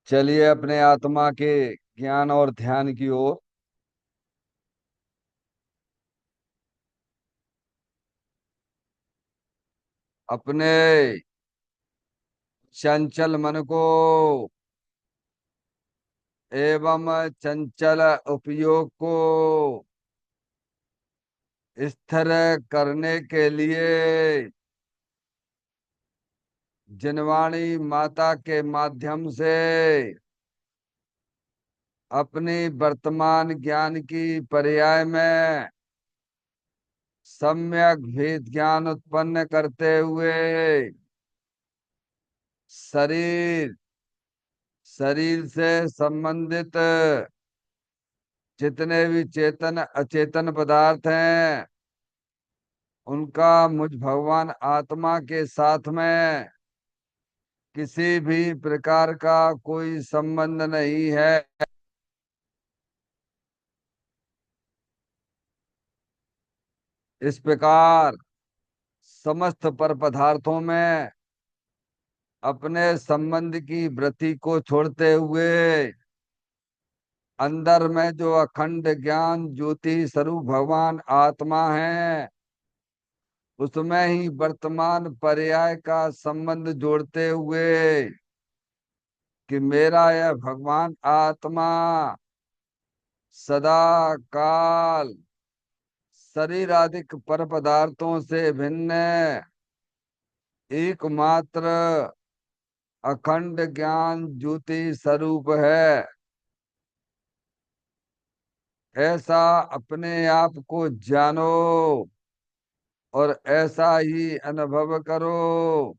चलिए अपने आत्मा के ज्ञान और ध्यान की ओर। अपने चंचल मन को एवं चंचल उपयोग को स्थिर करने के लिए जिनवाणी माता के माध्यम से अपनी वर्तमान ज्ञान की पर्याय में सम्यक भेद ज्ञान उत्पन्न करते हुए शरीर शरीर से संबंधित जितने भी चेतन अचेतन पदार्थ हैं उनका मुझ भगवान आत्मा के साथ में किसी भी प्रकार का कोई संबंध नहीं है। इस प्रकार समस्त पर पदार्थों में अपने संबंध की वृत्ति को छोड़ते हुए अंदर में जो अखंड ज्ञान ज्योति स्वरूप भगवान आत्मा है उसमें ही वर्तमान पर्याय का संबंध जोड़ते हुए कि मेरा यह भगवान आत्मा सदा काल शरीर आदि पर पदार्थों से भिन्न एकमात्र अखंड ज्ञान ज्योति स्वरूप है। ऐसा अपने आप को जानो और ऐसा ही अनुभव करो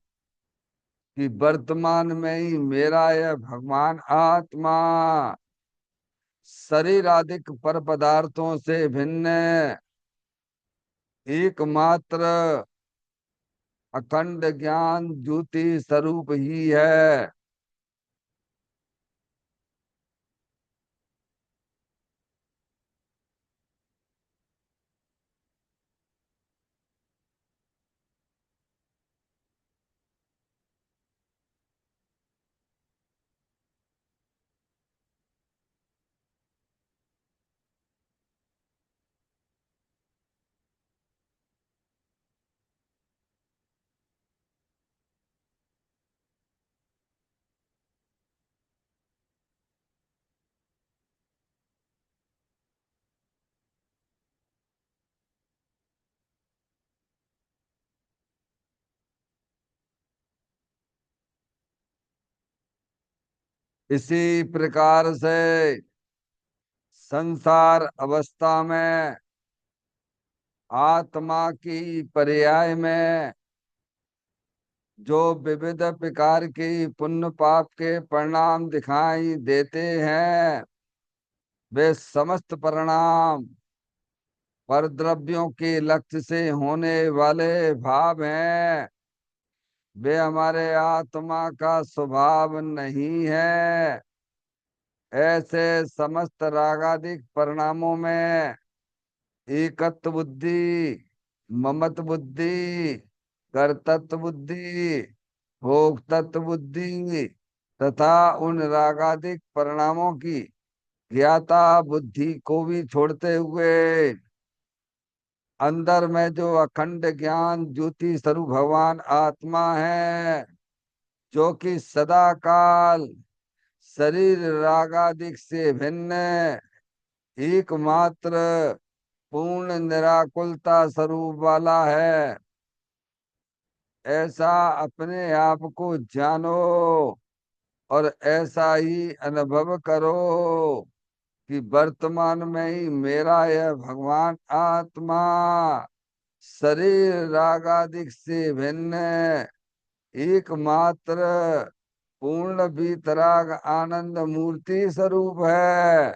कि वर्तमान में ही मेरा यह भगवान आत्मा शरीर आदिक पर पदार्थों से भिन्न एकमात्र अखंड ज्ञान ज्योति स्वरूप ही है। इसी प्रकार से संसार अवस्था में आत्मा की पर्याय में जो विविध प्रकार की पुण्य पाप के परिणाम दिखाई देते हैं वे समस्त परिणाम पर द्रव्यों के लक्ष्य से होने वाले भाव हैं। वे हमारे आत्मा का स्वभाव नहीं है। ऐसे समस्त रागादिक परिणामों में एकत्व बुद्धि, ममत्व बुद्धि, कर्तृत्व बुद्धि, भोक्तृत्व बुद्धि तथा उन रागादिक परिणामों की ज्ञाता बुद्धि को भी छोड़ते हुए अंदर में जो अखंड ज्ञान ज्योति स्वरूप भगवान आत्मा है जो कि सदा काल शरीर रागादिक से भिन्न एकमात्र पूर्ण निराकुलता स्वरूप वाला है। ऐसा अपने आप को जानो और ऐसा ही अनुभव करो कि वर्तमान में ही मेरा यह भगवान आत्मा शरीर रागादिक से भिन्न एकमात्र पूर्ण वीतराग आनंद मूर्ति स्वरूप है।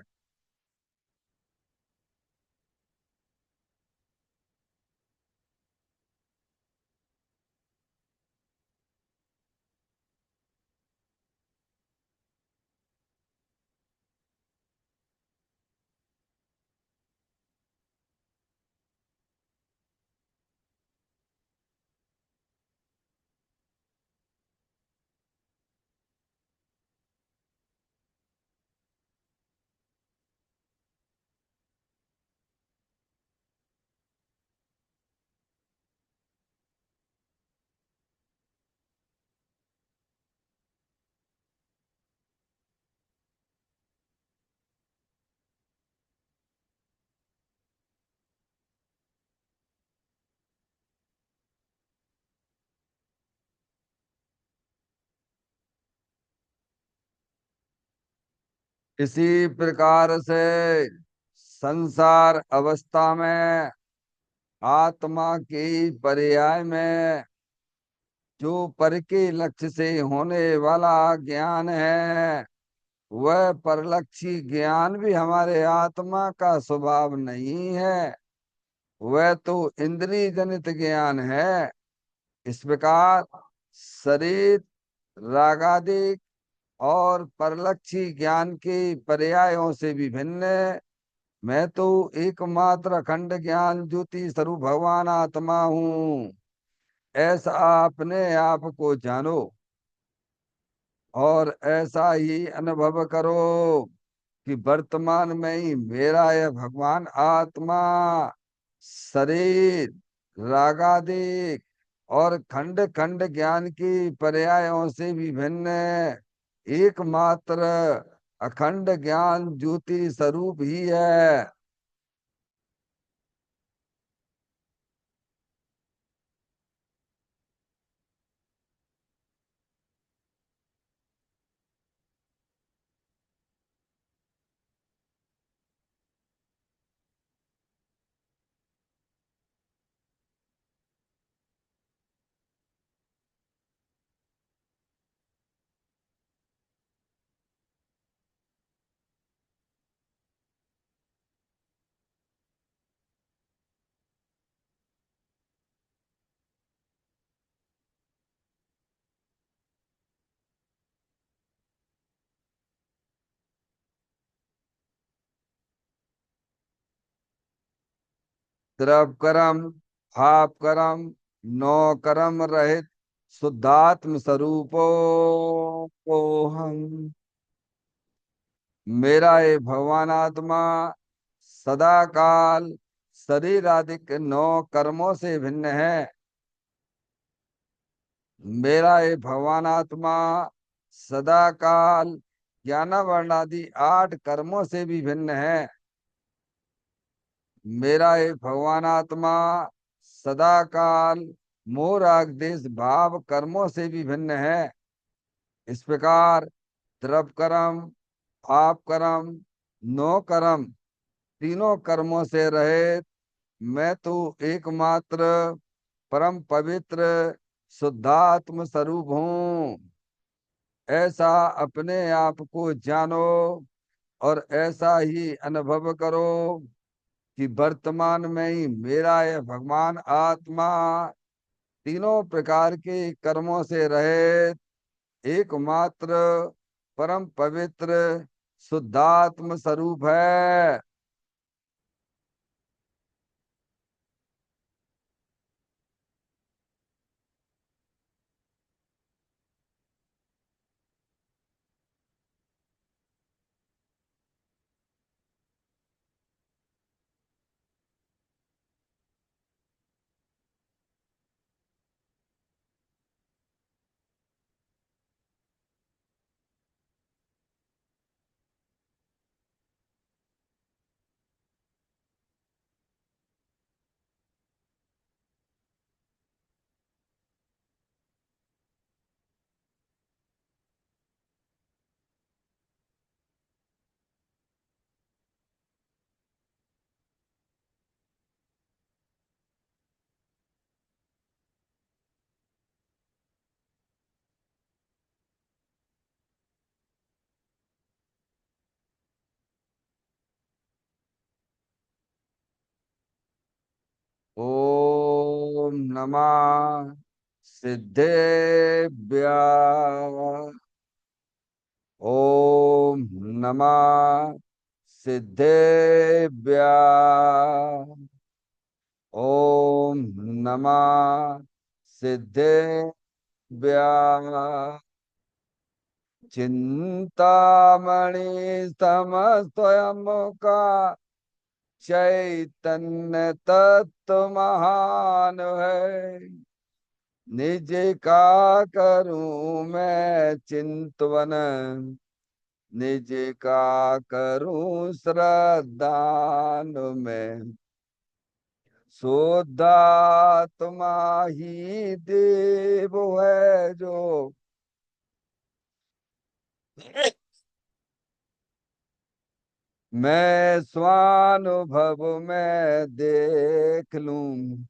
इसी प्रकार से संसार अवस्था में आत्मा की पर्याय में जो पर के लक्ष्य से होने वाला ज्ञान है, वह परलक्षी ज्ञान भी हमारे आत्मा का स्वभाव नहीं है। वह तो इंद्रिय जनित ज्ञान है। इस प्रकार शरीर, रागादिक और परलक्षी ज्ञान के पर्यायों से भी भिन्न मैं तो एकमात्र अखंड ज्ञान ज्योति स्वरूप भगवान आत्मा हूँ। ऐसा अपने आप को जानो और ऐसा ही अनुभव करो कि वर्तमान में ही मेरा यह भगवान आत्मा शरीर, रागादिक और खंड खंड ज्ञान की पर्यायों से भी भिन्न एकमात्र अखंड ज्ञान ज्योति स्वरूप ही है। द्रव कर्म, भाव कर्म, नौ कर्म रहित शुद्धात्म स्वरूपो को हम मेरा ये भगवान आत्मा सदा काल शरीर आदि के नौ कर्मों से भिन्न है। मेरा ये भगवान आत्मा सदा काल ज्ञान वर्ण आदि आठ कर्मों से भी भिन्न है। मेरा ये भगवान आत्मा सदा काल मोह राग देश भाव कर्मों से भी भिन्न है। इस प्रकार द्रव कर्म, भाव कर्म, नो कर्म तीनों कर्मों से रहित मैं तो एकमात्र परम पवित्र शुद्धात्म स्वरूप हूँ। ऐसा अपने आप को जानो और ऐसा ही अनुभव करो कि वर्तमान में ही मेरा यह भगवान आत्मा तीनों प्रकार के कर्मों से रहित एकमात्र परम पवित्र शुद्धात्म स्वरूप है। ओम नमः सिद्धेभ्य। ओम नमः सिद्धेभ्य। ओम नमः सिद्धेभ्य। चिंतामणि समस्वयं का चैतन्य तत्व महान है। निज का करूं मैं चिंतवन, निज का करूं श्रद्धान में। शुद्धात्मा ही देव है जो मैं स्वानुभव में देख लूं,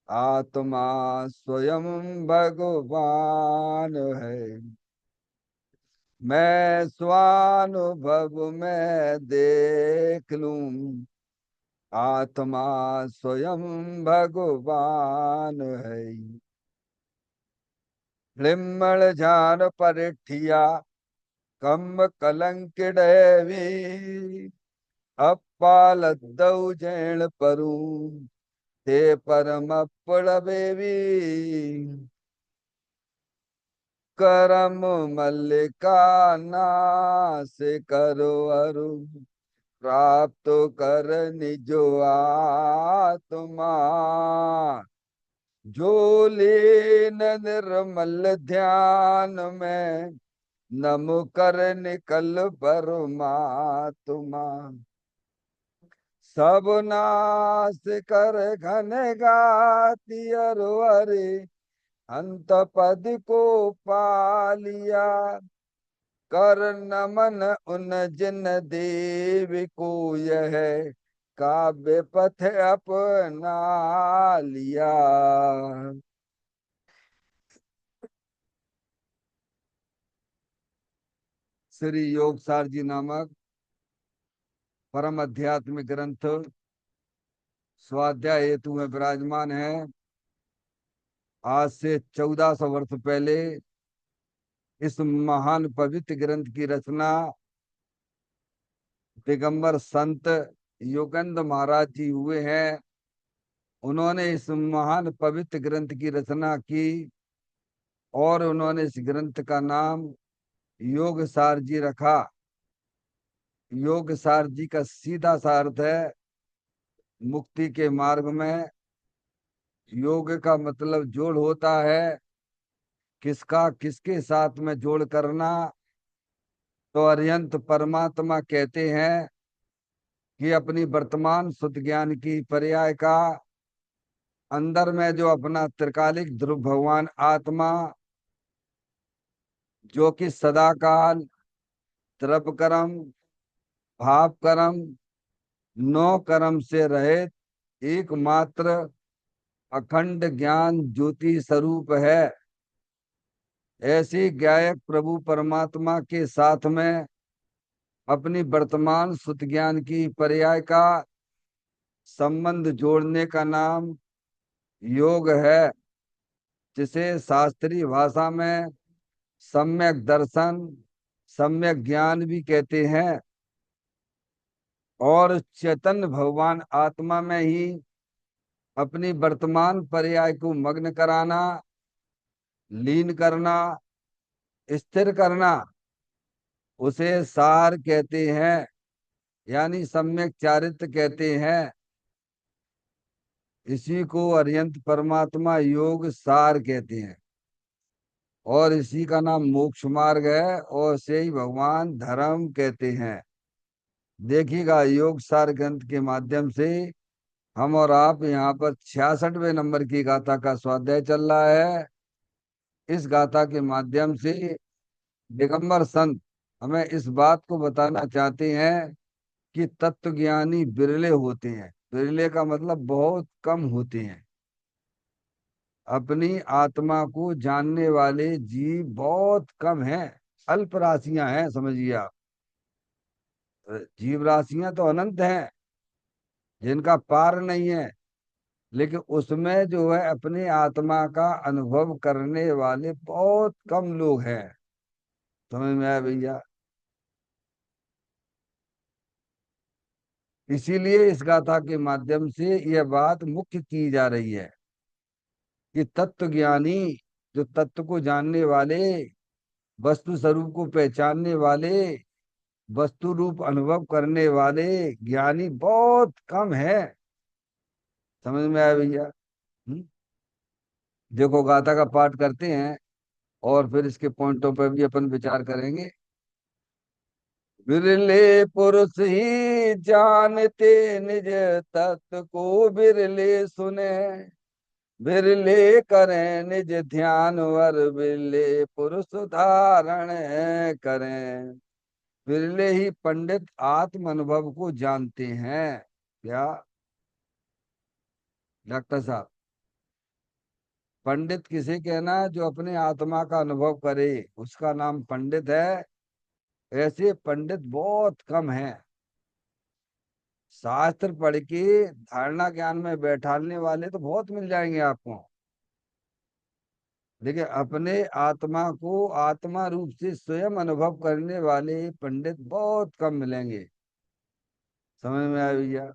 आत्मा स्वयं भगवान है। मैं स्वानुभव में देख लूं, आत्मा स्वयं भगवान है। लिम्मल जान परिठिया कम कलंक डैवी, अपालदौ जैन परू ते परम पड़बेवी। करम मल्लिका नाश करो अरु, प्राप्त कर निजो आत्मा। जो लीन निर्मल ध्यान में, नम कर निकल परमात्मा। सब नाश कर घन गाती अरे, अंत पद को पालिया। कर नमन उन जिन देव को, यह काव्य पथ अपना लिया। श्री योगसार जी नामक परम आध्यात्मिक ग्रंथ स्वाध्याय हेतु में विराजमान है। आज से 1400 वर्ष पहले इस महान पवित्र ग्रंथ की रचना दिगंबर संत योगेंद्र महाराज जी हुए हैं। उन्होंने इस महान पवित्र ग्रंथ की रचना की और उन्होंने इस ग्रंथ का नाम योग सार जी रखा। योग सार जी का सीधा सा अर्थ है मुक्ति के मार्ग में। योग का मतलब जोड़ होता है, किसका किसके साथ में जोड़ करना। तो अरिहंत परमात्मा कहते हैं कि अपनी वर्तमान शुद्ध ज्ञान की पर्याय का अंदर में जो अपना त्रिकालिक ध्रुव भगवान आत्मा, जो कि सदाकाल त्रिप कर्म भाव कर्म नौ कर्म से रहित एकमात्र अखंड ज्ञान ज्योति स्वरूप है। ऐसी गायक प्रभु परमात्मा के साथ में अपनी वर्तमान शुद्ध ज्ञान की पर्याय का संबंध जोड़ने का नाम योग है, जिसे शास्त्रीय भाषा में सम्यक दर्शन सम्यक ज्ञान भी कहते हैं। और चैतन्य भगवान आत्मा में ही अपनी वर्तमान पर्याय को मग्न कराना, लीन करना, स्थिर करना, उसे सार कहते हैं, यानी सम्यक चारित्र कहते हैं। इसी को अरिहंत परमात्मा योग सार कहते हैं और इसी का नाम मोक्ष मार्ग है और से ही भगवान धर्म कहते हैं। देखिएगा योग सार ग्रंथ के माध्यम से हम और आप यहाँ पर 66वें नंबर की गाथा का स्वाध्याय चल रहा है। इस गाथा के माध्यम से दिगंबर संत हमें इस बात को बताना चाहते हैं कि तत्वज्ञानी बिरले होते हैं। बिरले का मतलब बहुत कम होते हैं। अपनी आत्मा को जानने वाले जीव बहुत कम हैं, अल्प राशियां हैं, समझिए आप। जीव राशियां तो अनंत हैं, जिनका पार नहीं है, लेकिन उसमें जो है अपनी आत्मा का अनुभव करने वाले बहुत कम लोग हैं। समझ में आया भैया? इसीलिए इस गाथा के माध्यम से यह बात मुख्य की जा रही है कि तत्व ज्ञानी, जो तत्व को जानने वाले, वस्तु स्वरूप को पहचानने वाले, वस्तु रूप अनुभव करने वाले ज्ञानी बहुत कम है। समझ में आया भैया? हम्म? देखो गाथा का पाठ करते हैं और फिर इसके पॉइंटों पर भी अपन विचार करेंगे। बिरले पुरुष ही जानते निज तत्व को, बिरले सुने बिरले करें निज ध्यान वर, बिरले पुरुष धारण करें। बिरले ही पंडित आत्म अनुभव को जानते हैं। क्या डॉक्टर साहब? पंडित किसे कहना है? जो अपने आत्मा का अनुभव करे, उसका नाम पंडित है। ऐसे पंडित बहुत कम हैं। शास्त्र पढ़ के धारणा ज्ञान में बैठाने वाले तो बहुत मिल जाएंगे आपको, लेकिन अपने आत्मा को आत्मा रूप से स्वयं अनुभव करने वाले पंडित बहुत कम मिलेंगे। समझ में आया भैया?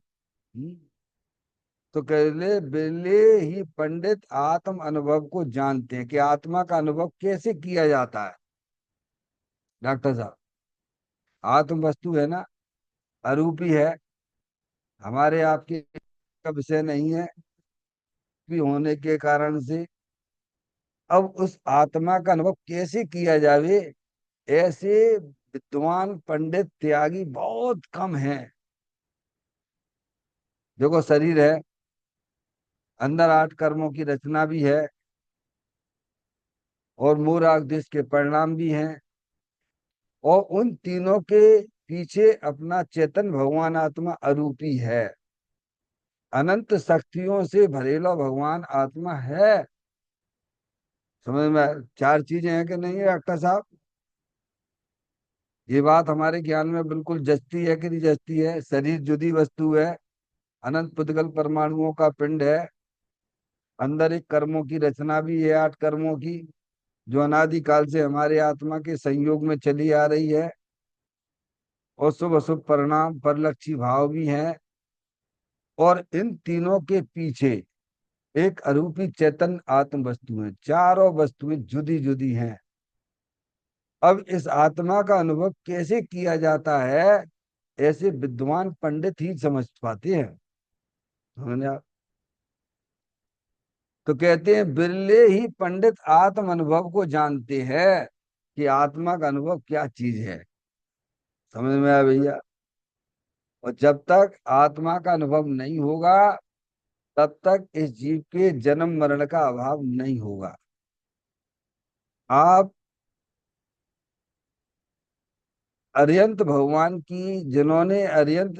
तो कह ले बिरले ही पंडित आत्म अनुभव को जानते हैं कि आत्मा का अनुभव कैसे किया जाता है। डॉक्टर साहब, आत्म वस्तु है ना, अरूपी है, हमारे आपके का विषय नहीं है भी होने के कारण से। अब उस आत्मा का अनुभव कैसे किया जावे, ऐसे विद्वान पंडित त्यागी बहुत कम हैं। देखो, शरीर है, अंदर 8 कर्मों की रचना भी है, और मोराग देश के परिणाम भी हैं, और उन तीनों के पीछे अपना चेतन भगवान आत्मा अरूपी है। अनंत शक्तियों से भरेला भगवान आत्मा है। समझ में? 4 चीजें हैं कि नहीं है डॉक्टर साहब? ये बात हमारे ज्ञान में बिल्कुल जचती है कि नहीं जचती है? शरीर जुदी वस्तु है, अनंत पुद्गल परमाणुओं का पिंड है, अंदर एक कर्मों की रचना भी है, 8 कर्मों की, जो अनादि काल से हमारे आत्मा के संयोग में चली आ रही है, और शुभ अशुभ परिणाम परलक्षी भाव भी हैं। और इन तीनों के पीछे एक अरूपी चेतन आत्म वस्तु है। चारों वस्तुएं जुदी जुदी हैं। अब इस आत्मा का अनुभव कैसे किया जाता है, ऐसे विद्वान पंडित ही समझ पाते हैं। समझे आप? तो कहते हैं बिरले ही पंडित आत्म अनुभव को जानते हैं कि आत्मा का अनुभव क्या चीज है। समझ में आया भैया? और जब तक आत्मा का अनुभव नहीं होगा, तब तक इस जीव के जन्म मरण का अभाव नहीं होगा। आप अरियंत भगवान की, जिन्होंने अरियंत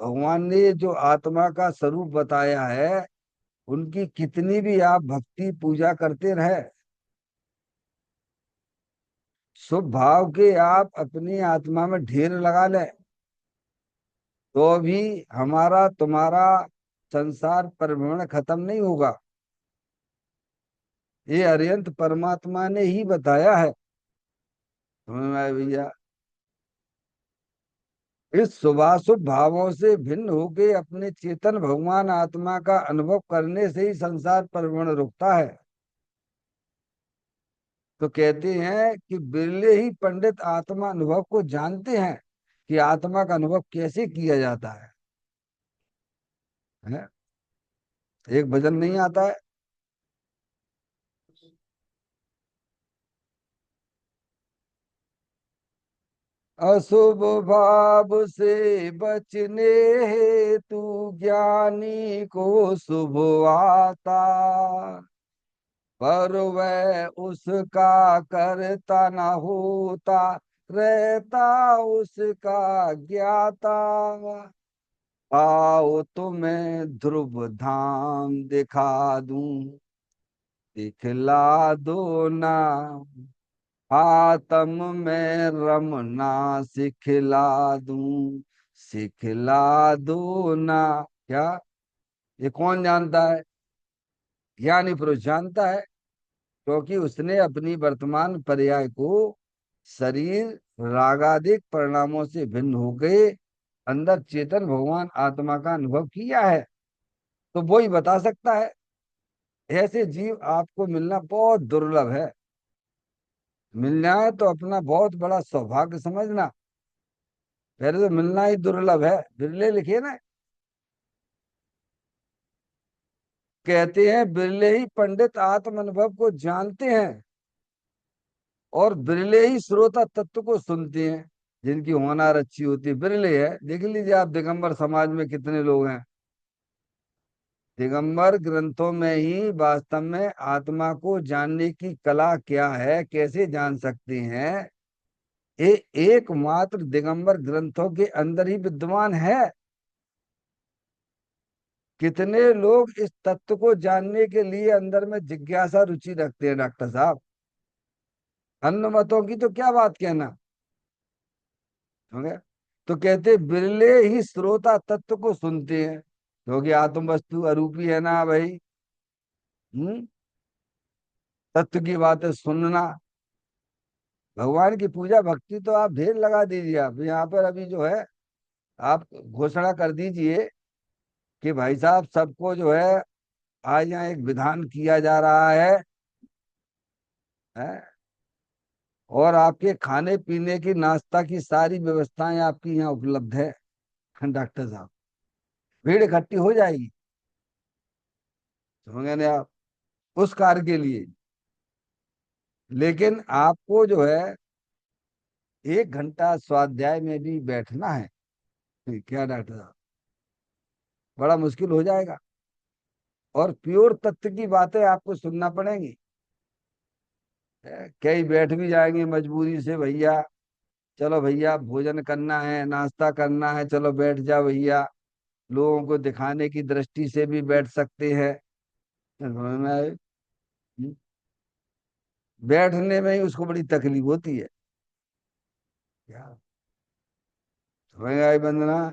भगवान ने जो आत्मा का स्वरूप बताया है, उनकी कितनी भी आप भक्ति पूजा करते रहे, शुभ भाव के आप अपनी आत्मा में ढेर लगा लें, तो भी हमारा तुम्हारा संसार परिभ्रमण खत्म नहीं होगा। ये अरियंत परमात्मा ने ही बताया है। समझ में आया भैया? इस शुभाशुभ भावों से भिन्न होके अपने चेतन भगवान आत्मा का अनुभव करने से ही संसार परिभ्रमण रुकता है। तो कहते हैं कि बिरले ही पंडित आत्मा अनुभव को जानते हैं कि आत्मा का अनुभव कैसे किया जाता है? एक भजन नहीं आता है? अशुभ भाव से बचने हेतु ज्ञानी को शुभ आता, पर वह उसका करता न होता, रहता उसका ज्ञाता। आओ तुम्हें ध्रुव धाम दिखा दूं, दिखला दो ना, आत्म में रमना सिखला दूं, सिखला दो ना। क्या? ये कौन जानता है? ज्ञानी पुरुष जानता है, क्योंकि उसने अपनी वर्तमान पर्याय को शरीर रागादिक परिणामों से भिन्न हो गए अंदर चेतन भगवान आत्मा का अनुभव किया है। तो वो ही बता सकता है। ऐसे जीव आपको मिलना बहुत दुर्लभ है। मिल जाए तो अपना बहुत बड़ा सौभाग्य समझना। पहले तो मिलना ही दुर्लभ है, बिरले लिखे ना। कहते हैं बिरले ही पंडित आत्म अनुभव को जानते हैं, और बिरले ही श्रोता तत्व को सुनते हैं। जिनकी होनार अच्छी होती है, बिरले है। देख लीजिए आप, दिगंबर समाज में कितने लोग हैं। दिगंबर ग्रंथों में ही वास्तव में आत्मा को जानने की कला क्या है, कैसे जान सकते हैं, एकमात्र दिगंबर ग्रंथों के अंदर ही विद्यमान है। कितने लोग इस तत्व को जानने के लिए अंदर में जिज्ञासा रुचि रखते हैं डॉक्टर साहब। अन्य मतों की तो क्या बात कहना। हो गया। तो कहते बिरले ही श्रोता तत्व को सुनते हैं, क्योंकि आत्म वस्तु अरूपी है ना भाई। हम्म। तत्व की बातें सुनना। भगवान की पूजा भक्ति तो आप ढेर लगा दीजिए। आप यहाँ पर अभी जो है, आप घोषणा कर दीजिए कि भाई साहब सबको जो है आज यहाँ एक विधान किया जा रहा है। और आपके खाने पीने की नाश्ता की सारी व्यवस्थाएं आपकी यहाँ उपलब्ध है डॉक्टर साहब। भीड़ इकट्ठी हो जाएगी, समझ गए आप, उस कार्य के लिए। लेकिन आपको जो है 1 घंटा स्वाध्याय में भी बैठना है, क्या डॉक्टर साहब, बड़ा मुश्किल हो जाएगा। और प्योर तत्व की बातें आपको सुनना पड़ेंगी। कई बैठ भी जाएंगे मजबूरी से, भैया चलो भैया भोजन करना है, नाश्ता करना है, चलो बैठ जाओ भैया। लोगों को दिखाने की दृष्टि से भी बैठ सकते हैं। समझ में आए? बैठने में ही उसको बड़ी तकलीफ होती है। क्या समझ में आई बंदना?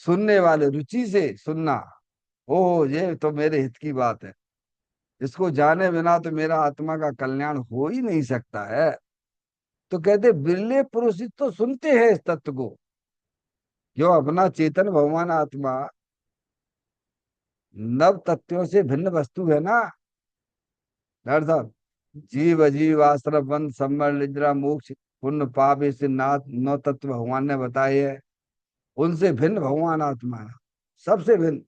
सुनने वाले रुचि से सुनना। ओ ये तो मेरे हित की बात है, इसको जाने बिना तो मेरा आत्मा का कल्याण हो ही नहीं सकता है। तो कहते बिरले पुरुष ही तो सुनते हैं इस तत्व को। जो अपना चेतन भगवान आत्मा नव तत्वों से भिन्न वस्तु है ना डॉक्टर साहब। जीव अजीव आश्रम बंध संबर निद्रा मोक्ष पुण्य पाप ऐसे नाथ नौ तत्व भगवान ने बताए हैं। उनसे भिन्न भगवान आत्मा है, सबसे भिन्न।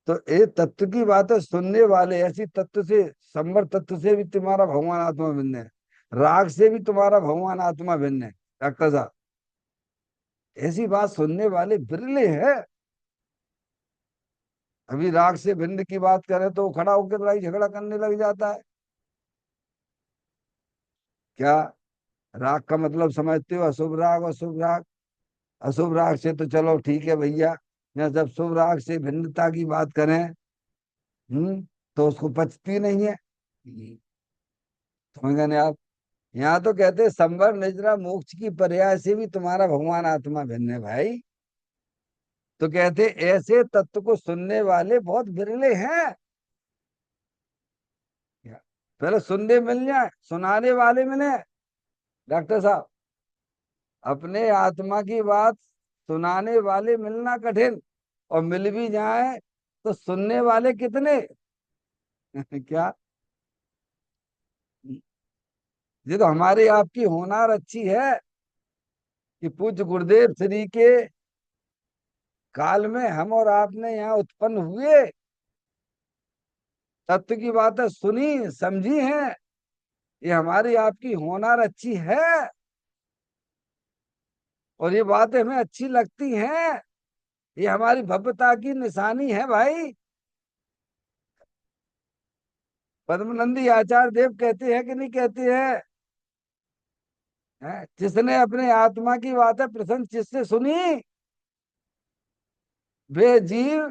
तो ये तत्व की बात है सुनने वाले, ऐसी तत्व से संबर तत्व से भी तुम्हारा भगवान आत्मा भिन्न है। राग से भी तुम्हारा भगवान आत्मा भिन्न है डॉक्टर साहब। ऐसी बात सुनने वाले बिरले हैं। अभी राग से भिन्न की बात करें तो वो खड़ा होकर लड़ाई झगड़ा करने लग जाता है। क्या राग का मतलब समझते हो? अशुभ राग और शुभ राग। अशुभ राग से तो चलो ठीक है भैया, या जब शुभ राग से भिन्नता की बात करें, तो उसको पचती नहीं है। समझ गए आप? यहाँ तो कहते हैं संवर निद्रा मोक्ष की पर्याय से भी तुम्हारा भगवान आत्मा भिन्न है भाई। तो कहते ऐसे तत्व को सुनने वाले बहुत बिरले हैं। पहले सुनने मिल जाए, सुनाने वाले मिले डॉक्टर साहब। अपने आत्मा की बात सुनाने वाले मिलना कठिन, और मिल भी जाए तो सुनने वाले कितने क्या। ये तो हमारी आपकी होनार अच्छी है कि पूज्य गुरुदेव श्री के काल में हम और आपने यहाँ उत्पन्न हुए, तत्व की बातें सुनी समझी हैं। ये हमारी आपकी होनार अच्छी है, और ये बातें हमें अच्छी लगती हैं। ये हमारी भव्यता की निशानी है भाई। पद्मनंदी आचार्य देव कहते हैं कि नहीं कहते हैं? जिसने अपने आत्मा की बातें प्रसन्न चित्त से सुनी, वे जीव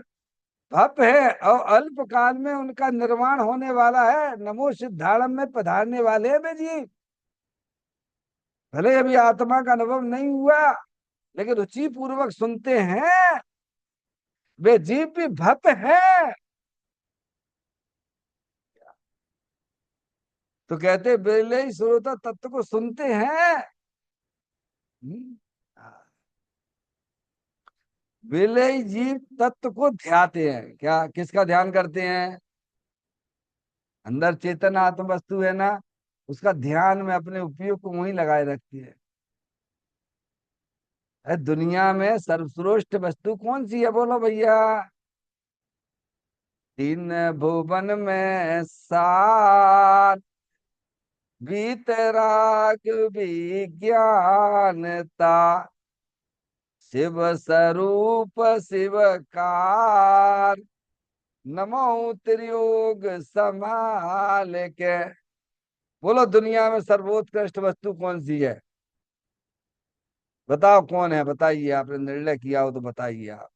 भप है और अल्प काल में उनका निर्माण होने वाला है। नमो सिद्धाड़म में पधारने वाले हैं वे जीव। भले अभी आत्मा का अनुभव नहीं हुआ, लेकिन रुचि पूर्वक सुनते हैं, वे जीव भी भप है। तो कहते बिरले ही श्रोता तत्व को सुनते हैं। हम्म। बिरले ही जीव तत्व को ध्याते हैं। क्या किसका ध्यान करते हैं? अंदर चेतन आत्म वस्तु है ना, उसका ध्यान में अपने उपयोग को वहीं लगाए रखती है। दुनिया में सर्वश्रेष्ठ वस्तु कौन सी है बोलो भैया? तीन भुवन में सार वीतराग विज्ञानता शिव स्वरूप शिवकार नमो त्रियोग संभाल के। बोलो दुनिया में सर्वोत्कृष्ट वस्तु कौन सी है? बताओ कौन है, बताइए, आपने निर्णय किया हो तो बताइए आप।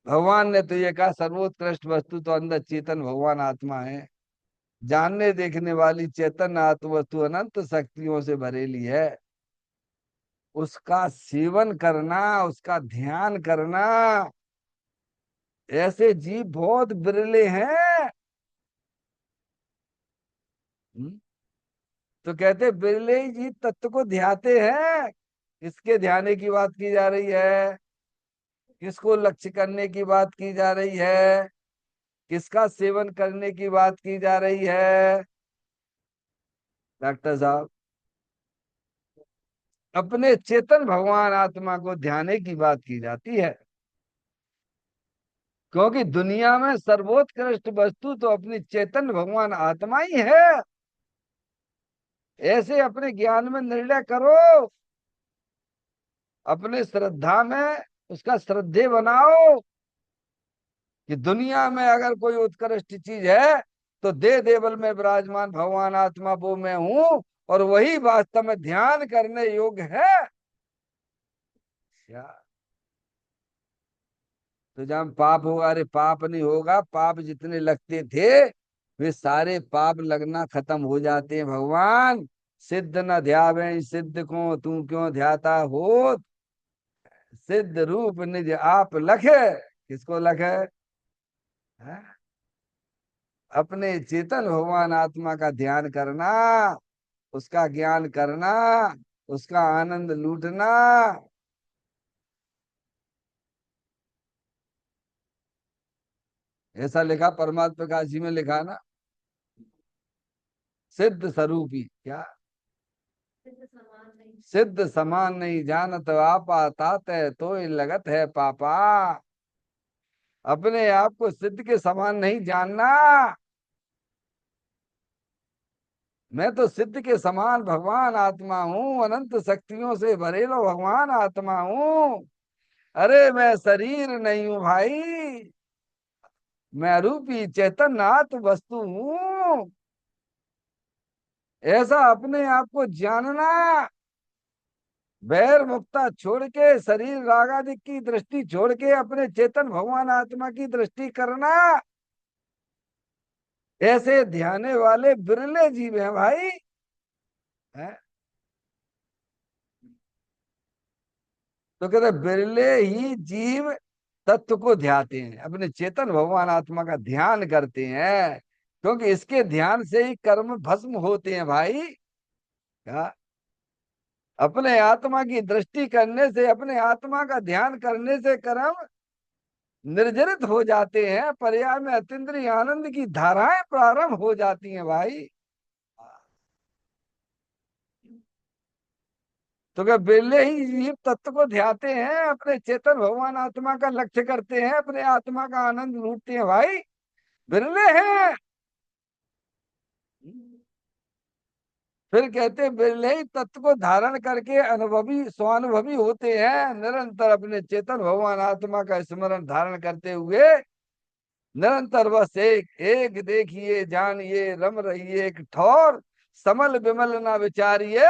भगवान ने तो ये कहा सर्वोत्कृष्ट वस्तु तो अंदर चेतन भगवान आत्मा है। जानने देखने वाली चेतन आत्म वस्तु अनंत शक्तियों से भरेली है। उसका सेवन करना, उसका ध्यान करना, ऐसे जीव बहुत बिरले हैं। हम्म? तो कहते बिरले ही जीव तत्व को ध्याते हैं। किसके ध्याने की बात की जा रही है? किसको लक्ष्य करने की बात की जा रही है? किसका सेवन करने की बात की जा रही है? डॉक्टर साहब, अपने चेतन भगवान आत्मा को ध्याने की बात की जाती है। क्योंकि दुनिया में सर्वोत्कृष्ट वस्तु तो अपनी चेतन भगवान आत्मा ही है। ऐसे अपने ज्ञान में निर्णय करो, अपने श्रद्धा में उसका श्रद्धेय बनाओ कि दुनिया में अगर कोई उत्कृष्ट चीज है तो दे देवल में विराजमान भगवान आत्मा वो मैं हूं, और वही वास्तव में ध्यान करने योग्य है। क्या? तो जब पाप होगा, अरे पाप नहीं होगा, पाप जितने लगते थे वे सारे पाप लगना खत्म हो जाते हैं भगवान। सिद्ध न ध्यावे सिद्ध को तू क्यों ध्याता हो। सिद्ध रूप निज आप लखे। किसको लखे? हैं? अपने चेतन भगवान आत्मा का ध्यान करना, उसका ज्ञान करना, उसका आनंद लूटना। ऐसा लिखा परमात्मा प्रकाश जी में, लिखा ना, सिद्ध स्वरूपी क्या? सिद्ध समान नहीं जानत आपा ताते तो लगत है पापा। अपने आप को सिद्ध के समान नहीं जानना। मैं तो सिद्ध के समान भगवान आत्मा हूँ, अनंत शक्तियों से भरेलो भगवान आत्मा हूँ। अरे मैं शरीर नहीं हूँ भाई, मैं अरूपी चैतन्य आत्म वस्तु हूँ। ऐसा अपने आप को जानना। वैर मुक्ता छोड़ के, शरीर रागादि की दृष्टि छोड़ के अपने चेतन भगवान आत्मा की दृष्टि करना। ऐसे ध्याने वाले बिरले जीव हैं भाई। हैं? तो कहते बिरले ही जीव तत्व को ध्याते हैं, अपने चेतन भगवान आत्मा का ध्यान करते हैं। क्योंकि इसके ध्यान से ही कर्म भस्म होते हैं भाई। क्या? अपने आत्मा की दृष्टि करने से, अपने आत्मा का ध्यान करने से कर्म निर्जरित हो जाते हैं, पर्याय में अतीन्द्रिय आनंद की धाराएं प्रारंभ हो जाती हैं भाई। तो क्या बिरले ही जीव तत्व को ध्याते हैं, अपने चेतन भगवान आत्मा का लक्ष्य करते हैं, अपने आत्मा का आनंद लूटते हैं भाई? बिरले हैं। फिर कहते हैं बिरले ही तत्व को धारण करके अनुभवी स्वानुभवी होते हैं, निरंतर अपने चेतन भगवान आत्मा का स्मरण धारण करते हुए निरंतर बस एक एक देखिए जानिए रम रहिए एक ठौर, समल विमल ना विचारिए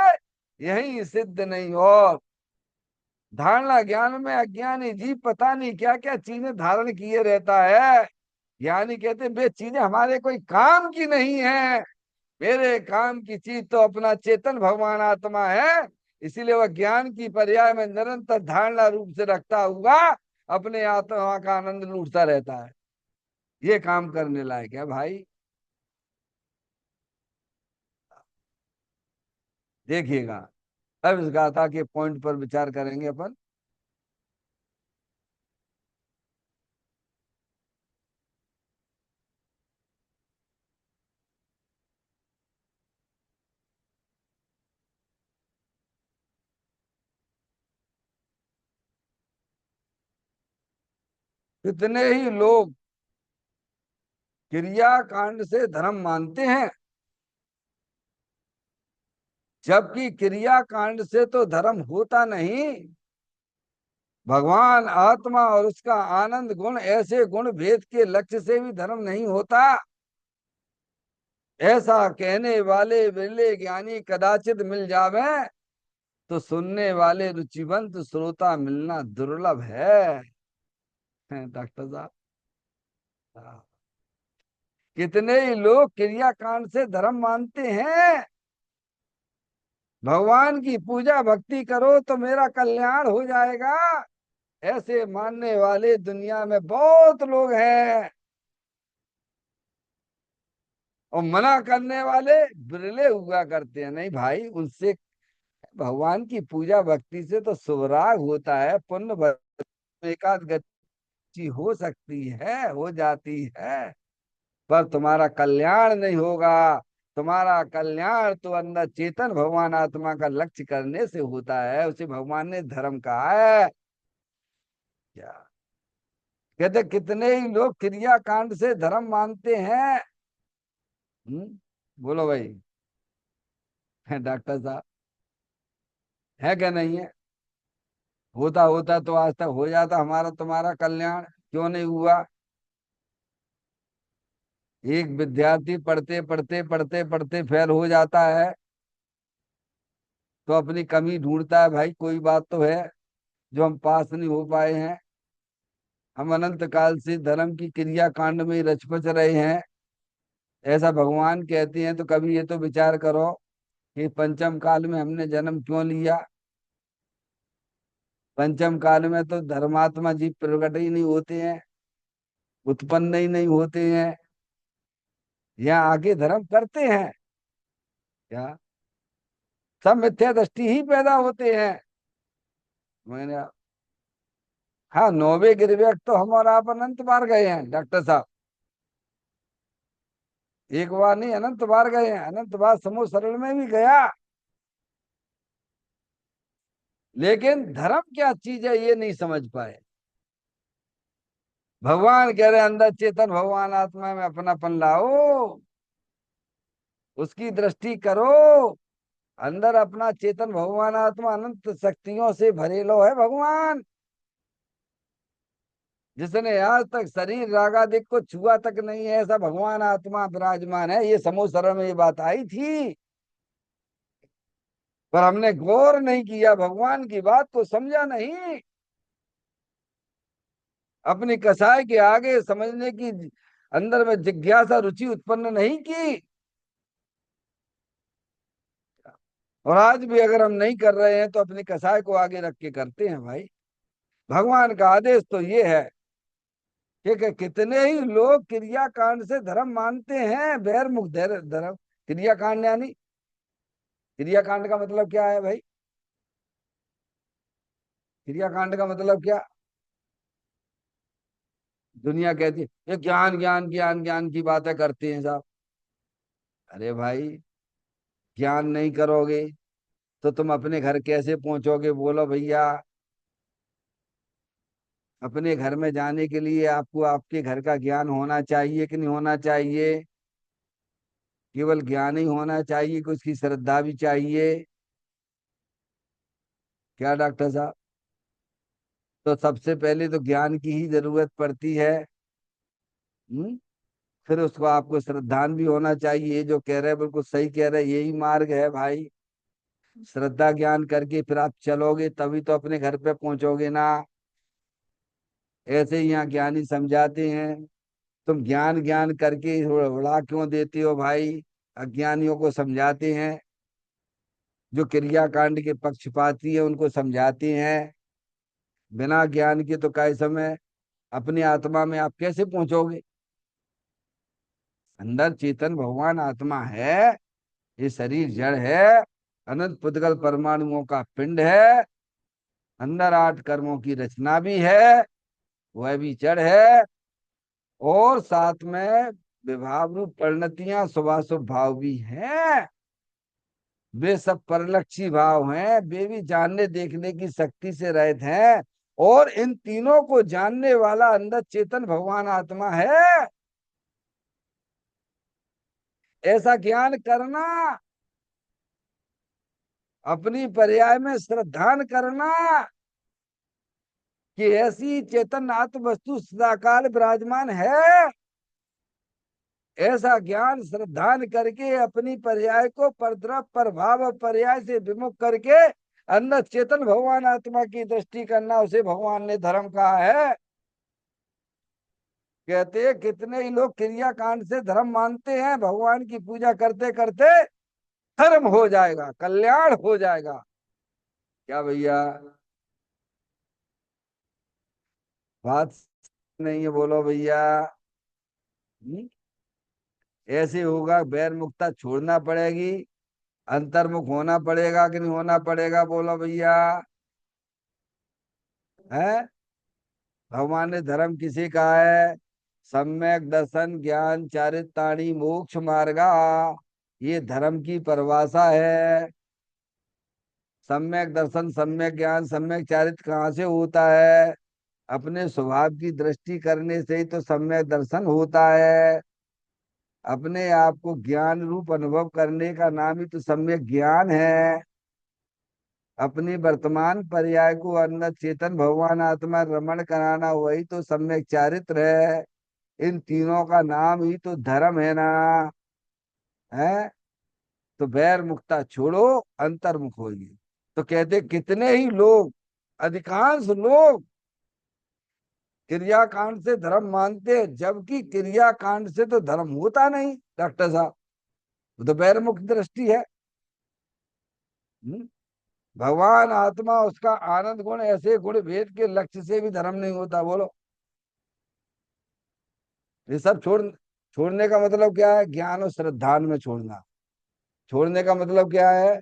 यही सिद्ध नहीं और। धारणा ज्ञान में अज्ञानी जीव पता नहीं क्या क्या चीजें धारण किए रहता है। ज्ञानी कहते हैं वे चीजें हमारे कोई काम की नहीं है। मेरे काम की चीज तो अपना चेतन भगवान आत्मा है। इसीलिए वह ज्ञान की पर्याय में निरंतर धारणा रूप से रखता हुआ अपने आत्मा का आनंद लूटता रहता है। ये काम करने लायक है भाई। देखिएगा, अब इस गाथा के पॉइंट पर विचार करेंगे अपन। कितने ही लोग क्रिया कांड से धर्म मानते हैं, जबकि क्रिया कांड से तो धर्म होता नहीं। भगवान आत्मा और उसका आनंद गुण, ऐसे गुण भेद के लक्ष्य से भी धर्म नहीं होता। ऐसा कहने वाले बिरले ज्ञानी कदाचित मिल जावे, तो सुनने वाले रुचिवंत श्रोता मिलना दुर्लभ है। डॉक्टर साहब, हाँ। कितने ही लोग क्रियाकांड से धर्म मानते हैं, भगवान की पूजा भक्ति करो तो मेरा कल्याण हो जाएगा, ऐसे मानने वाले दुनिया में बहुत लोग हैं। और मना करने वाले बिरले हुआ करते हैं। नहीं भाई, उनसे भगवान की पूजा भक्ति से तो सुराग होता है, पुण्य एकाध गति हो सकती है, हो जाती है, पर तुम्हारा कल्याण नहीं होगा। तुम्हारा कल्याण तो अंदर चेतन भगवान आत्मा का लक्ष्य करने से होता है, उसे भगवान ने धर्म कहा है। क्या कहते, कितने ही लोग क्रिया कांड से धर्म मानते हैं। बोलो भाई। डॉक्टर साहब, है क्या नहीं है? होता होता तो आज तक हो जाता हमारा तुम्हारा कल्याण, क्यों नहीं हुआ? एक विद्यार्थी पढ़ते पढ़ते पढ़ते पढ़ते फेल हो जाता है, तो अपनी कमी ढूंढता है, भाई कोई बात तो है जो हम पास नहीं हो पाए हैं। हम अनंत काल से धर्म की क्रिया कांड में ही रच पच रहे हैं, ऐसा भगवान कहते हैं। तो कभी ये तो विचार करो कि पंचम काल में हमने जन्म क्यों लिया? पंचम काल में तो धर्मात्मा जीव प्रकट ही नहीं होते हैं, उत्पन्न ही नहीं होते हैं, यहाँ आगे धर्म करते हैं क्या? सब मिथ्या दृष्टि ही पैदा होते हैं। मैंने, हाँ, नौवे गिरवेट तो हम और आप अनंत बार गए हैं डॉक्टर साहब। एक बार नहीं, अनंत बार गए हैं, अनंत बार समूह सरल में भी गया। लेकिन धर्म क्या चीज है ये नहीं समझ पाए। भगवान कह रहे अंदर चेतन भगवान आत्मा में अपनापन लाओ, उसकी दृष्टि करो। अंदर अपना चेतन भगवान आत्मा अनंत शक्तियों से भरेलो है भगवान, जिसने आज तक शरीर रागादिक को छुआ तक नहीं है, ऐसा भगवान आत्मा विराजमान है। ये समूह सरल में ये बात आई थी, पर हमने गौर नहीं किया, भगवान की बात को समझा नहीं, अपनी कसाई के आगे समझने की अंदर में जिज्ञासा रुचि उत्पन्न नहीं की। और आज भी अगर हम नहीं कर रहे हैं तो अपनी कसाई को आगे रख के करते हैं भाई। भगवान का आदेश तो ये है कि कितने ही लोग क्रियाकांड से धर्म मानते हैं, बहिर्मुख धर्म। क्रियाकांड यानी, क्रियाकांड का मतलब क्या है भाई? क्रियाकांड का मतलब क्या? दुनिया कहती है ये ज्ञान ज्ञान ज्ञान ज्ञान की बातें करते हैं साहब। अरे भाई, ज्ञान नहीं करोगे तो तुम अपने घर कैसे पहुंचोगे? बोलो भैया। अपने घर में जाने के लिए आपको आपके घर का ज्ञान होना चाहिए कि नहीं होना चाहिए? केवल ज्ञान ही होना चाहिए कि उसकी श्रद्धा भी चाहिए? क्या डॉक्टर साहब? तो सबसे पहले तो ज्ञान की ही जरूरत पड़ती है। हम्म फिर उसको आपको श्रद्धान भी होना चाहिए। ये जो कह रहे हैं बिल्कुल सही कह रहे हैं, यही मार्ग है भाई। श्रद्धा ज्ञान करके फिर आप चलोगे तभी तो अपने घर पे पहुंचोगे ना। ऐसे ही यहाँ ज्ञानी समझाते हैं, तुम ज्ञान ज्ञान करके उड़ा क्यों देते हो भाई? अज्ञानियों को समझाते हैं, जो क्रियाकांड के पक्षपाती है उनको समझाते हैं। बिना ज्ञान के तो काय समय अपनी आत्मा में आप कैसे पहुंचोगे? अंदर चेतन भगवान आत्मा है, ये शरीर जड़ है, अनंत पुद्गल परमाणुओं का पिंड है, अंदर 8 कर्मों की रचना भी है, वह भी जड़ है, और साथ में विभाव रूप परिणतियां शुभाशुभ भाव भी हैं। वे सब परलक्षी भाव हैं, वे भी जानने देखने की शक्ति से रहित हैं। और इन तीनों को जानने वाला अंदर चेतन भगवान आत्मा है। ऐसा ज्ञान करना, अपनी पर्याय में श्रद्धान करना कि ऐसी चेतन आत्म वस्तु सदाकाल विराजमान है। ऐसा ज्ञान श्रद्धान करके अपनी पर्याय को परद्रव प्रभाव पर्याय से विमुख करके अंदर चेतन भगवान आत्मा की दृष्टि करना, उसे भगवान ने धर्म कहा है। कहते हैं कितने ही लोग क्रिया कांड से धर्म मानते हैं, भगवान की पूजा करते करते धर्म हो जाएगा, कल्याण हो जाएगा। क्या भैया बात नहीं है? बोलो भैया। हम्म? ऐसे होगा, बैर मुक्ता छोड़ना पड़ेगी, अंतर्मुख होना पड़ेगा कि नहीं होना पड़ेगा? बोलो भैया। है भगवान ने धर्म किसे कहा है? सम्यक दर्शन ज्ञान चारिताणी मोक्ष मार्गा, ये धर्म की परिभाषा है। सम्यक दर्शन, सम्यक ज्ञान, सम्यक चारित्र कहाँ से होता है? अपने स्वभाव की दृष्टि करने से ही तो सम्यक दर्शन होता है। अपने आप को ज्ञान रूप अनुभव करने का नाम ही तो सम्यक ज्ञान है। अपनी वर्तमान पर्याय को अंदर चेतन भगवान आत्मा रमण कराना, वही तो सम्यक चारित्र है। इन तीनों का नाम ही तो धर्म है ना। है तो बैर मुक्ता छोड़ो, अंतर्मुख होइए। तो कहते कितने ही लोग, अधिकांश लोग क्रियाकांड से धर्म मानते हैं, जबकि क्रियाकांड से तो धर्म होता नहीं डॉक्टर साहब। वो तो बैरमुख दृष्टि है। हम्म? भगवान आत्मा उसका आनंद गुण, ऐसे गुण भेद के लक्ष्य से भी धर्म नहीं होता। बोलो ये सब छोड़ने का मतलब क्या है? ज्ञान और श्रद्धान में छोड़ना। छोड़ने का मतलब क्या है?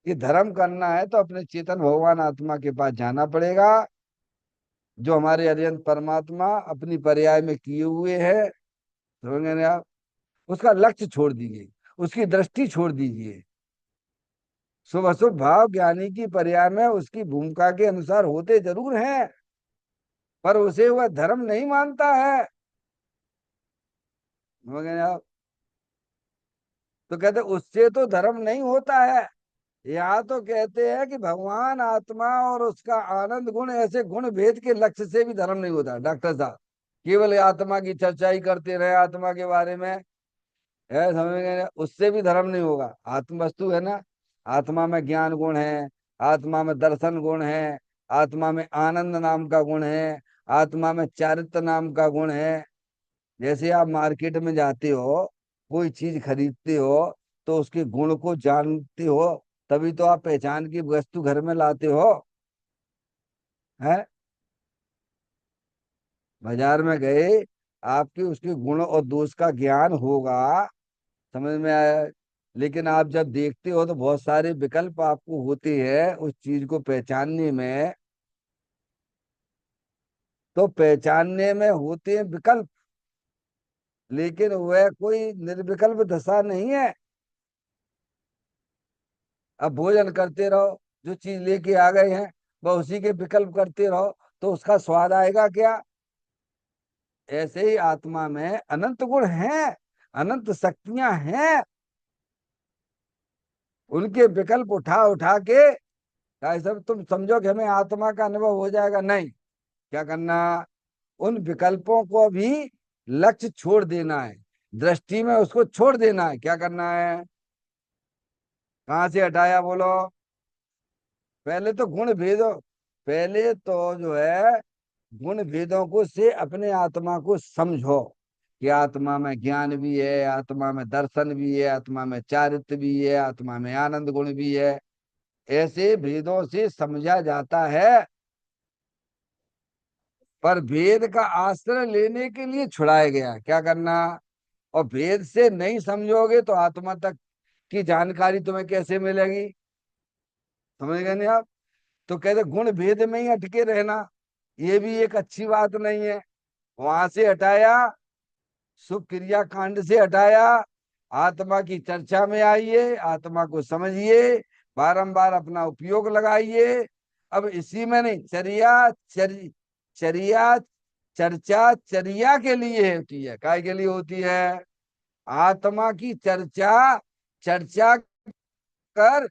कि धर्म करना है तो अपने चेतन भगवान आत्मा के पास जाना पड़ेगा, जो हमारे अरिहंत परमात्मा अपनी पर्याय में किए हुए है। समझ गए आप? उसका लक्ष्य छोड़ दीजिए, उसकी दृष्टि छोड़ दीजिए। शुभ अशुभ भाव ज्ञानी की पर्याय में उसकी भूमिका के अनुसार होते जरूर हैं, पर उसे वह धर्म नहीं मानता है। समझ गए आप? तो कहते उससे तो धर्म नहीं होता है। यहाँ तो कहते हैं कि भगवान आत्मा और उसका आनंद गुण, ऐसे गुण भेद के लक्ष्य से भी धर्म नहीं होता डॉक्टर साहब। केवल आत्मा की चर्चा ही करते रहे, आत्मा के बारे में, है समझ गए ना? उससे भी धर्म नहीं होगा। आत्म वस्तु है ना, आत्मा में ज्ञान गुण है, आत्मा में दर्शन गुण है, आत्मा में आनंद नाम का गुण है, आत्मा में चारित्र नाम का गुण है। जैसे आप मार्केट में जाते हो, कोई चीज खरीदते हो, तो उसके गुण को जानते हो, तभी तो आप पहचान की वस्तु घर में लाते हो। है बाजार में गए, आपके उसके गुण और दोष का ज्ञान होगा, समझ में आया। लेकिन आप जब देखते हो तो बहुत सारे विकल्प आपको होते हैं उस चीज को पहचानने में। तो पहचानने में होते हैं विकल्प, लेकिन वह कोई निर्विकल्प दशा नहीं है। अब भोजन करते रहो, जो चीज लेके आ गए हैं वह उसी के विकल्प करते रहो, तो उसका स्वाद आएगा क्या? ऐसे ही आत्मा में अनंत गुण हैं, अनंत शक्तियां हैं। उनके विकल्प उठा उठा के, भाई साहब तुम समझो कि हमें आत्मा का अनुभव हो जाएगा, नहीं। क्या करना? उन विकल्पों को भी लक्ष्य छोड़ देना है, दृष्टि में उसको छोड़ देना है। क्या करना है? कहाँ से हटाया बोलो? पहले तो गुण भेदों, पहले तो जो है गुण भेदों को से अपने आत्मा को समझो, कि आत्मा में ज्ञान भी है, आत्मा में दर्शन भी है, आत्मा में चारित्र भी है, आत्मा में आनंद गुण भी है। ऐसे भेदों से समझा जाता है, पर भेद का आश्रय लेने के लिए छुड़ाया गया। क्या करना? और भेद से नहीं समझोगे तो आत्मा तक की जानकारी तुम्हें कैसे मिलेगी? समझ गए नहीं आप? तो कहते गुण भेद में ही अटके रहना, ये भी एक अच्छी बात नहीं है। वहां से हटाया, शुभ क्रिया कांड से हटाया, आत्मा की चर्चा में आइए, आत्मा को समझिए, बारंबार अपना उपयोग लगाइए। अब इसी में नहीं, चर्या चर्चा चर्या के लिए होती है। काय के लिए होती है? आत्मा की चर्चा चर्चा कर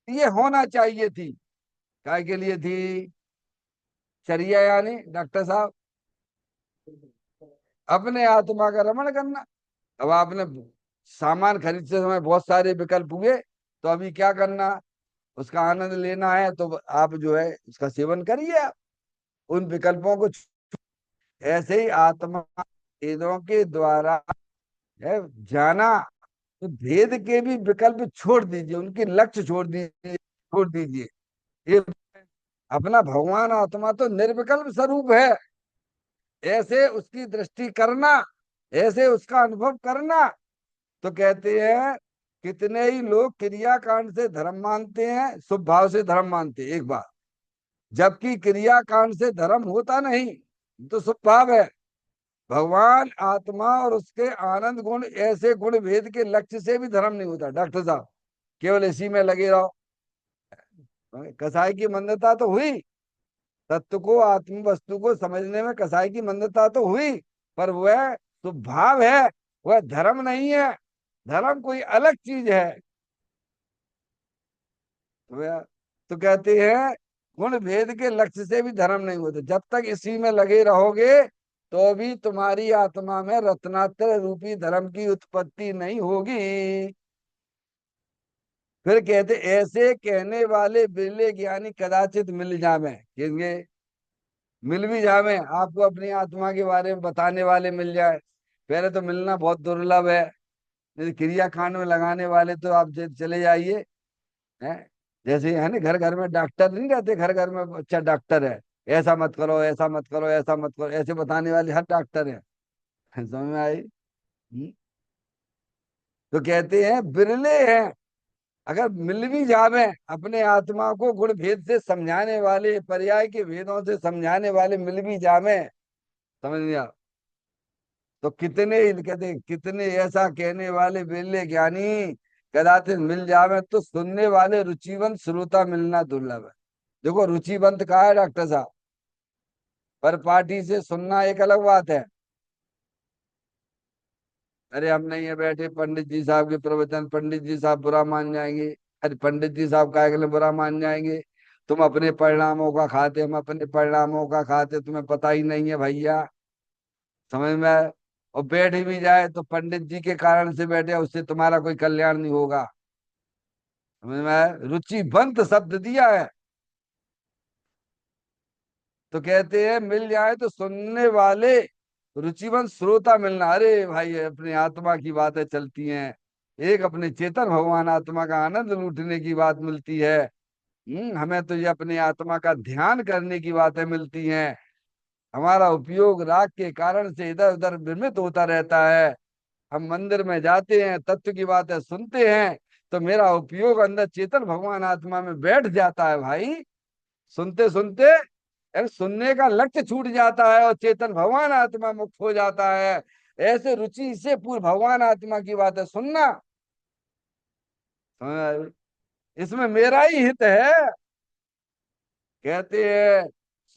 ये होना चाहिए थी। काय के लिए थी चर्या? यानी डॉक्टर साहब अपने आत्मा का रमण करना। अब आपने सामान खरीदते समय बहुत सारे विकल्प हुए, तो अभी क्या करना, उसका आनंद लेना है तो आप जो है उसका सेवन करिए आप, उन विकल्पों को ऐसे ही आत्मा वेदों के द्वारा है जाना, तो भेद के भी विकल्प छोड़ दीजिए, उनके लक्ष्य छोड़ दीजिए। ये अपना भगवान आत्मा तो निर्विकल्प स्वरूप है, ऐसे उसकी दृष्टि करना, ऐसे उसका अनुभव करना। तो कहते हैं कितने ही लोग क्रियाकांड से धर्म मानते हैं, शुभ भाव से धर्म मानते हैं एक बार, जबकि क्रियाकांड से धर्म होता नहीं, तो शुभ भाव है। भगवान आत्मा और उसके आनंद गुण, ऐसे गुण भेद के लक्ष्य से भी धर्म नहीं होता डॉक्टर साहब, केवल इसी में लगे रहो। कसाई की मंदता तो हुई, तत्व को आत्म वस्तु को समझने में कसाई की मंदता तो हुई, पर वह स्वभाव है, वह धर्म नहीं है। धर्म कोई अलग चीज है। वह तो कहते हैं गुण भेद के लक्ष्य से भी धर्म नहीं होते, जब तक इसी में लगे रहोगे तो भी तुम्हारी आत्मा में रत्नात्र रूपी धर्म की उत्पत्ति नहीं होगी। फिर कहते ऐसे कहने वाले बिरले ज्ञानी कदाचित मिल जावे, कहेंगे मिल भी जावे, आपको अपनी आत्मा के बारे में बताने वाले मिल जाए। पहले तो मिलना बहुत दुर्लभ है, जैसे क्रिया कांड में लगाने वाले तो आप चले जाइए, हैं जैसे है ना, घर घर में डॉक्टर नहीं रहते, घर घर में अच्छा डॉक्टर है, ऐसा मत करो, ऐसा मत करो, ऐसा मत करो, ऐसे बताने वाले हर डॉक्टर है। समझ में आई? तो कहते हैं बिरले हैं, अगर मिल भी जावे अपने आत्मा को गुण भेद से समझाने वाले, पर्याय के भेदों से समझाने वाले मिल भी जावे, समझ लिया, तो कितने ही कहते कितने ऐसा कहने वाले बिरले ज्ञानी कदाचित मिल जावे, तो सुनने वाले रुचिवंत श्रोता मिलना दुर्लभ है। देखो रुचिवंत कहा है डॉक्टर साहब, पर पार्टी से सुनना एक अलग बात है। अरे हम नहीं है बैठे पंडित जी साहब के प्रवचन, पंडित जी साहब बुरा मान जाएंगे। अरे पंडित जी साहब काहे के लिए बुरा मान जाएंगे? तुम अपने परिणामों का खाते, हम अपने परिणामों का खाते, तुम्हें पता ही नहीं है भैया। समझ में आया? और बैठ भी जाए तो पंडित जी के कारण से बैठे, उससे तुम्हारा कोई कल्याण नहीं होगा। समझ में आया? रुचिवंत शब्द दिया है। तो कहते हैं मिल जाए तो सुनने वाले रुचिवंत श्रोता मिलना। अरे भाई अपनी आत्मा की बातें चलती हैं, एक अपने चेतन भगवान आत्मा का आनंद लूटने की बात मिलती है। हमें तो ये अपनी आत्मा का ध्यान करने की बातें मिलती हैं। हमारा उपयोग राग के कारण से इधर उधर भ्रमित होता रहता है। हम मंदिर में जाते हैं, तत्व की बातें सुनते हैं, तो मेरा उपयोग अंदर चेतन भगवान आत्मा में बैठ जाता है भाई। सुनते सुनते एक सुनने का लक्ष्य छूट जाता है और चेतन भगवान आत्मा मुक्त हो जाता है। ऐसे रुचि से पूर्ण भगवान आत्मा की बातें सुनना, समझ आए? इसमें मेरा ही हित है। कहते हैं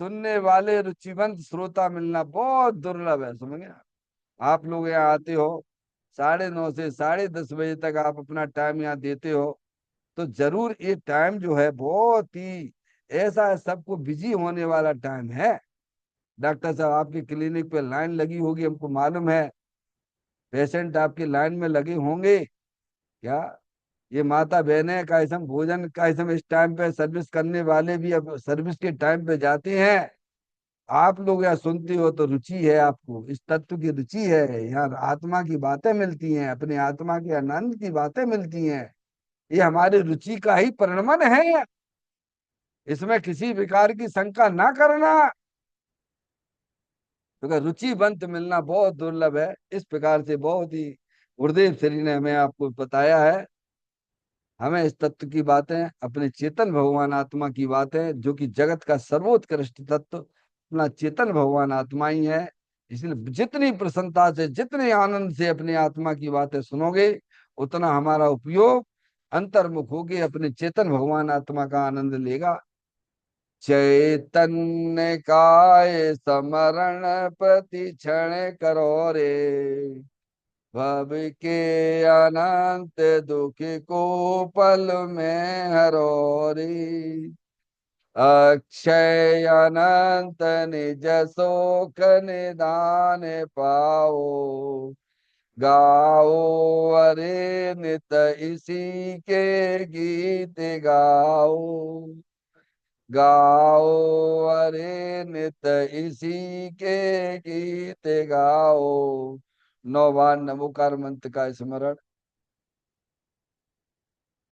सुनने वाले रुचिवंत श्रोता मिलना बहुत दुर्लभ है, समझ गए? आप लोग यहाँ आते हो, 9:30 से 10:30 बजे तक आप अपना टाइम यहाँ देते हो, तो जरूर ये टाइम जो है बहुत ही ऐसा है, सबको बिजी होने वाला टाइम है। डॉक्टर साहब आपकी क्लिनिक पे लाइन लगी होगी, हमको मालूम है, पेशेंट आपकी लाइन में लगे होंगे क्या? ये माता बहनें का इसम भोजन का इसम इस टाइम पे सर्विस करने वाले भी अब सर्विस के टाइम पे जाते हैं। आप लोग यहाँ सुनते हो तो रुचि है, आपको इस तत्व की रुचि है, यहाँ आत्मा की बातें मिलती हैं, अपने आत्मा के आनंद की बातें मिलती हैं। ये हमारी रुचि का ही परिणमन है, इसमें किसी प्रकार की शंका ना करना। क्योंकि रुचिवंत मिलना बहुत दुर्लभ है। इस प्रकार से बहुत ही गुरुदेव श्री ने हमें आपको बताया है। हमें इस तत्व की बातें, अपने चेतन भगवान आत्मा की बातें, जो कि जगत का सर्वोत्कृष्ट तत्व अपना चेतन भगवान आत्मा ही है। इसलिए जितनी प्रसन्नता से, जितने आनंद से अपनी आत्मा की बातें सुनोगे, उतना हमारा उपयोग अंतर्मुख होके अपने चेतन भगवान आत्मा का आनंद लेगा। चैतन्य काय समरण प्रति क्षण करो रे, भव के अनंत दुख को पल में हरो रे। अक्षय अनंत निज शोक निदान पाओ। गाओ अरे नित इसी के गीत गाओ। गाओ अरे नित इसी के गीत गाओ। 9 बार नमोकार मंत्र का स्मरण